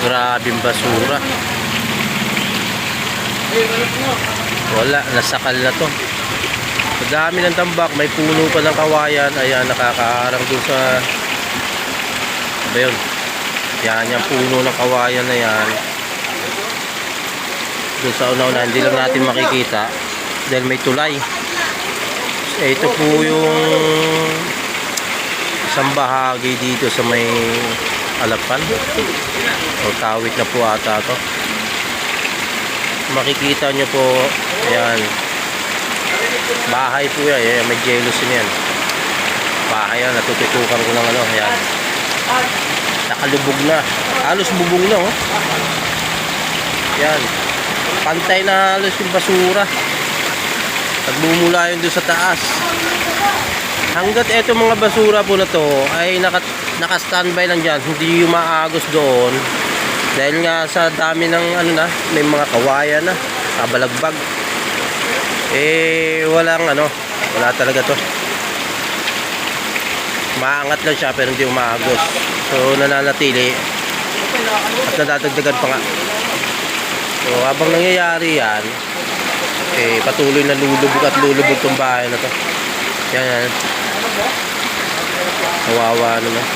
Grabing basura. Wala, nasakal na to. Madami ng tambak, may puno pa ng kawayan. Ayan, nakakaharang dun sa ba yun? Yan, yung puno ng kawayan na yan. Dun sa una-una, hindi lang natin makikita dahil may tulay. Ito po yung isang bahagi dito sa may Alapan o Tawid na po ata to. Makikita nyo po, ayan, bahay po yan, ayan, may jealousy yan. Bahay yan, natututukan ko ng ano, ayan, nakalubog na, halos bubong na, oh. Ayan, pantay na halos yung basura, nagbumula yun doon sa taas. Hanggat eto mga basura po na to ay naka-standby lang dyan, hindi umaagos doon dahil nga sa dami ng ano na, may mga kawayan na kabalagbag, walang ano, wala talaga to, maangat lang siya pero hindi umaagos, so nananatili at nadadagdagan pa nga. So habang nangyayari yan, patuloy na lulubog at lulubog tong bahay na to. Yan, kawawa naman.